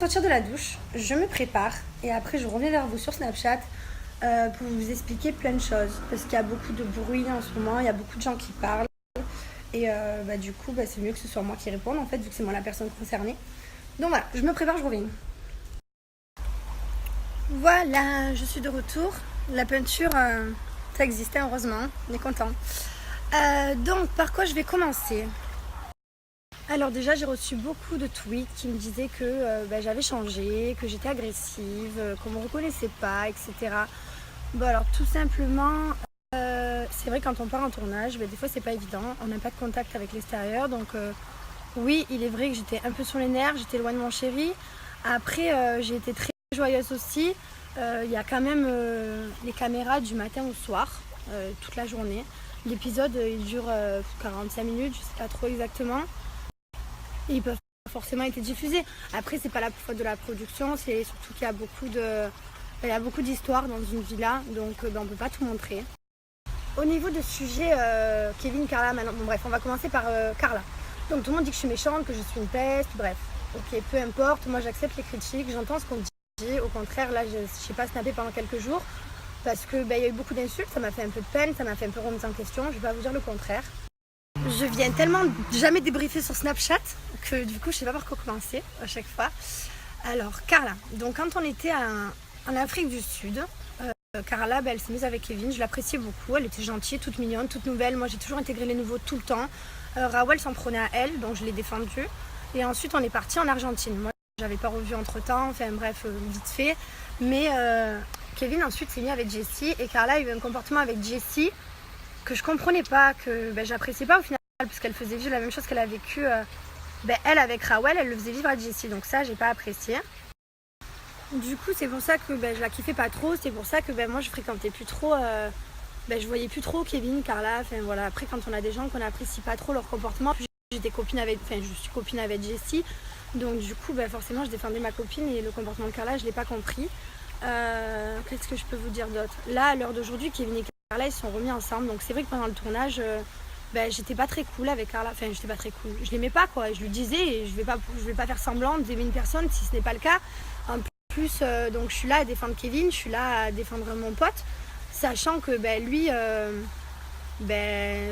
Sortir de la douche, je me prépare et après je reviens vers vous sur Snapchat pour vous expliquer plein de choses parce qu'il y a beaucoup de bruit en ce moment, il y a beaucoup de gens qui parlent et du coup c'est mieux que ce soit moi qui réponde en fait vu que c'est moi la personne concernée. Donc voilà, je me prépare, je reviens. Voilà, je suis de retour. La peinture, ça existait heureusement, on est content. Donc par quoi je vais commencer? Alors déjà j'ai reçu beaucoup de tweets qui me disaient que j'avais changé, que j'étais agressive, qu'on ne me reconnaissait pas, etc. Bon alors tout simplement, c'est vrai quand on part en tournage, des fois c'est pas évident, on n'a pas de contact avec l'extérieur. Donc oui, il est vrai que j'étais un peu sur les nerfs, j'étais loin de mon chéri. Après j'ai été très joyeuse aussi. Il y a quand même les caméras du matin au soir, toute la journée. L'épisode il dure 45 minutes, je sais pas trop exactement. Et ils peuvent forcément être diffusés. Après, c'est pas la faute de la production, c'est surtout qu'il y a beaucoup d'histoires dans une villa, donc on peut pas tout montrer. Au niveau de sujet Kevin, Carla, maintenant, bon bref, on va commencer par Carla. Donc tout le monde dit que je suis méchante, que je suis une peste, bref. Ok, peu importe, moi j'accepte les critiques, j'entends ce qu'on dit. Au contraire, là, je sais pas snapper pendant quelques jours parce que y a eu beaucoup d'insultes, ça m'a fait un peu de peine, ça m'a fait un peu remise en question. Je vais pas vous dire le contraire. Je viens tellement jamais débriefer sur Snapchat que du coup je sais pas par quoi commencer à chaque fois. Alors Carla, donc quand on était en Afrique du Sud, Carla elle s'est mise avec Kevin, je l'appréciais beaucoup, elle était gentille, toute mignonne, toute nouvelle. Moi j'ai toujours intégré les nouveaux tout le temps. Raoul s'en prenait à elle, donc je l'ai défendue. Et ensuite on est parti en Argentine. Moi j'avais pas revu entre temps, enfin bref, vite fait. Mais Kevin ensuite s'est mis avec Jessie et Carla a eu un comportement avec Jessie que je comprenais pas, que j'appréciais pas au final, parce qu'elle faisait vivre la même chose qu'elle a vécu elle avec Raoul, elle le faisait vivre à Jessie, donc ça j'ai pas apprécié. Du coup c'est pour ça que je la kiffais pas trop, c'est pour ça que moi je fréquentais plus trop, je voyais plus trop Kevin, Carla, enfin voilà. Après quand on a des gens qu'on n'apprécie pas trop leur comportement, je suis copine avec Jessie, donc du coup forcément je défendais ma copine et le comportement de Carla je l'ai pas compris. Qu'est-ce que je peux vous dire d'autre? Là à l'heure d'aujourd'hui Kevin et Carla ils se sont remis ensemble, donc c'est vrai que pendant le tournage j'étais pas très cool avec Carla, enfin j'étais pas très cool, je l'aimais pas quoi, je lui disais et je vais pas faire semblant d'aimer une personne si ce n'est pas le cas. En plus donc je suis là à défendre Kevin, je suis là à défendre mon pote, sachant que lui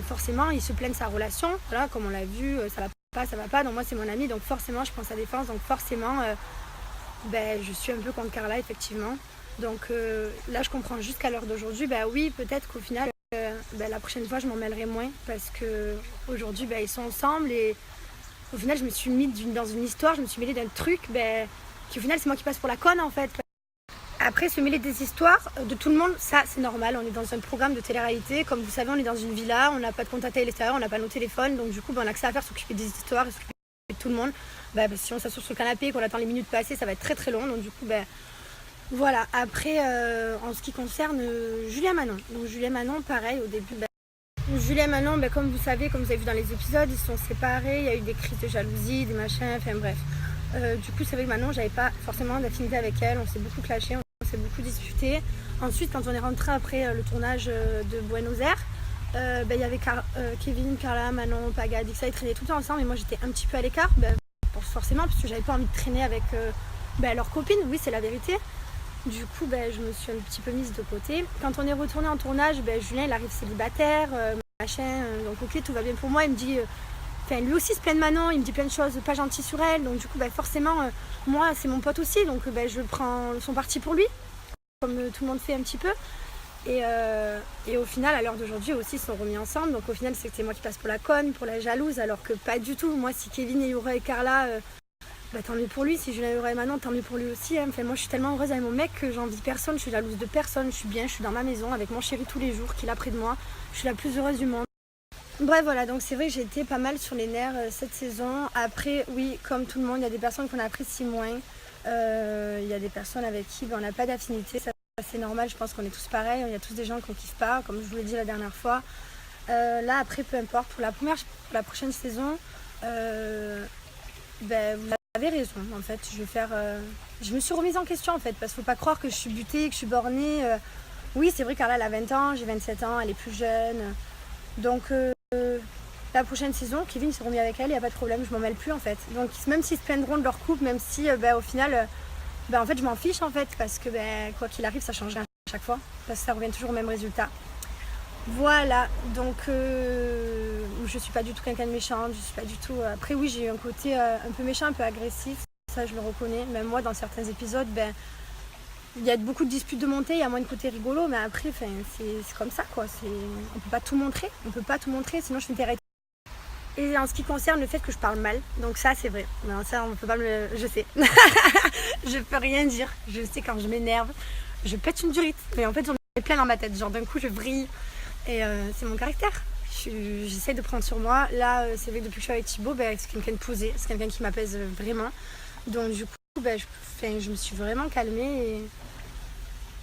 forcément il se plaint de sa relation, voilà, comme on l'a vu, ça va pas, donc moi c'est mon ami, donc forcément je prends sa défense, donc forcément je suis un peu contre Carla effectivement. Donc là je comprends jusqu'à l'heure d'aujourd'hui, oui peut-être qu'au final la prochaine fois je m'en mêlerai moins parce que aujourd'hui ils sont ensemble et au final je me suis mise dans une histoire, je me suis mêlée d'un truc qui au final c'est moi qui passe pour la conne en fait. Après se mêler des histoires de tout le monde, ça c'est normal, on est dans un programme de télé-réalité, comme vous savez on est dans une villa, on n'a pas de contact avec l'extérieur, on n'a pas nos téléphones, donc du coup on a que ça à faire, s'occuper des histoires et s'occuper de tout le monde. Si on s'assure sur le canapé et qu'on attend les minutes passer, ça va être très très long, donc du coup voilà. Après en ce qui concerne Julia Manon, donc Julia Manon pareil au début Julia Manon comme vous savez, comme vous avez vu dans les épisodes, ils se sont séparés, il y a eu des crises de jalousie, des machins, enfin bref. Du coup c'est vrai que Manon j'avais pas forcément d'affinité avec elle, on s'est beaucoup clashé, on s'est beaucoup disputé. Ensuite quand on est rentré après le tournage de Buenos Aires, il y avait Kevin, Carla, Manon, Paga, Dixa, ils traînaient tout le temps ensemble et moi j'étais un petit peu à l'écart, forcément parce que j'avais pas envie de traîner avec leurs copines, oui c'est la vérité. Du coup je me suis un petit peu mise de côté. Quand on est retourné en tournage, Julien il arrive célibataire, machin, donc ok tout va bien pour moi, il me dit lui aussi se plaint de Manon, il me dit plein de choses pas gentilles sur elle, donc du coup forcément moi c'est mon pote aussi, donc je prends son parti pour lui, comme tout le monde fait un petit peu. Et au final à l'heure d'aujourd'hui aussi ils se sont remis ensemble, donc au final c'est moi qui passe pour la conne, pour la jalouse, alors que pas du tout. Moi si Kevin et Aura et Carla tant mieux pour lui, si Julien Aura et Manon tant mieux pour lui aussi, hein. Enfin, moi je suis tellement heureuse avec mon mec que j'envie personne, je suis jalouse de personne, je suis bien, je suis dans ma maison avec mon chéri tous les jours qu'il a près de moi, je suis la plus heureuse du monde. Bref voilà, donc c'est vrai que j'ai été pas mal sur les nerfs cette saison. Après oui, comme tout le monde, il y a des personnes qu'on apprécie moins, il y a des personnes avec qui on n'a pas d'affinité, ça c'est normal, je pense qu'on est tous pareils, il y a tous des gens qu'on kiffe pas, comme je vous l'ai dit la dernière fois. Là après peu importe, pour la prochaine saison, vous avez raison en fait, je me suis remise en question en fait, parce qu'il faut pas croire que je suis butée, que je suis bornée. Oui c'est vrai, Carla elle a 20 ans, j'ai 27 ans, elle est plus jeune, donc la prochaine saison, Kevin s'est remis avec elle, il n'y a pas de problème, je m'en mêle plus en fait. Donc même s'ils se plaindront de leur couple, même si au final, en fait je m'en fiche en fait, parce que quoi qu'il arrive, ça change rien à chaque fois, parce que ça revient toujours au même résultat. Voilà, donc je suis pas du tout quelqu'un de méchant, je suis pas du tout... Après oui, j'ai eu un côté un peu méchant, un peu agressif, ça je le reconnais. Même moi, dans certains épisodes, il y a beaucoup de disputes de montée, il y a moins de côté rigolo, mais après, c'est comme ça quoi. On peut pas tout montrer, sinon je suis arrêtée. Et en ce qui concerne le fait que je parle mal, donc ça c'est vrai, non, ça on peut pas je sais. Je peux rien dire, je sais quand je m'énerve, je pète une durite, mais en fait j'en ai plein dans ma tête, genre d'un coup je vrille. Et c'est mon caractère. J'essaie de prendre sur moi. Là, c'est vrai que depuis que je suis avec Thibaut, c'est quelqu'un de posé, c'est quelqu'un qui m'apaise vraiment. Donc du coup, je me suis vraiment calmée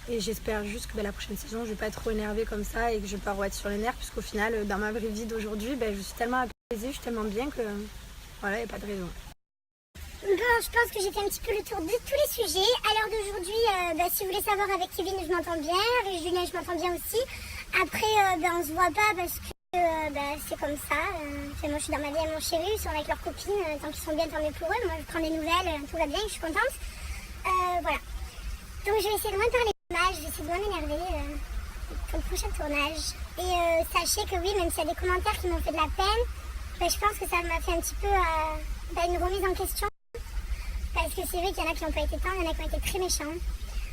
et j'espère juste que la prochaine saison, je vais pas être trop énervée comme ça et que je vais pas être sur les nerfs, puisqu'au final, dans ma vraie vie d'aujourd'hui, je suis tellement apaisée, je suis tellement bien que voilà, il n'y a pas de raison. Bon, je pense que j'ai fait un petit peu le tour de tous les sujets. À l'heure d'aujourd'hui, si vous voulez savoir, avec Kevin, je m'entends bien. Avec Julien, je m'entends bien aussi. Après, on se voit pas parce que c'est comme ça. Moi, je suis dans ma vie avec mon chéri, ils sont avec leurs copines. Tant qu'ils sont bien, tant mieux pour eux. Moi, je prends des nouvelles, tout va bien, je suis contente. Voilà. Donc, je vais essayer de moins parler de mal, je vais essayer de moins m'énerver pour le prochain tournage. Et sachez que oui, même s'il y a des commentaires qui m'ont fait de la peine, je pense que ça m'a fait un petit peu une remise en question. Parce que c'est vrai qu'il y en a qui n'ont pas été tendres, il y en a qui ont été très méchants.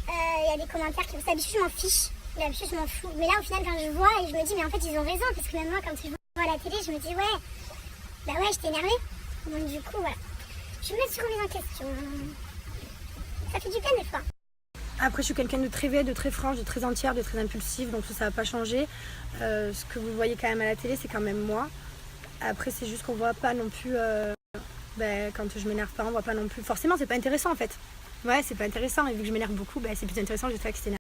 Il y a des commentaires qui... D'habitude, je m'en fiche. D'habitude, je m'en fous. Mais là, au final, quand je vois, et je me dis, mais en fait, ils ont raison. Parce que même moi, quand je vois à la télé, je me dis, ouais, j'étais énervée. Donc, du coup, voilà. Je me suis remise en question. Ça fait du bien, des fois. Après, je suis quelqu'un de très vrai, de très franche, de très entière, de très impulsive. Donc, ça va pas changer. Ce que vous voyez quand même à la télé, c'est quand même moi. Après, c'est juste qu'on voit pas non plus... quand je m'énerve pas, on voit pas non plus. Forcément, c'est pas intéressant en fait. Ouais, c'est pas intéressant. Et vu que je m'énerve beaucoup, c'est plus intéressant. J'espère que c'est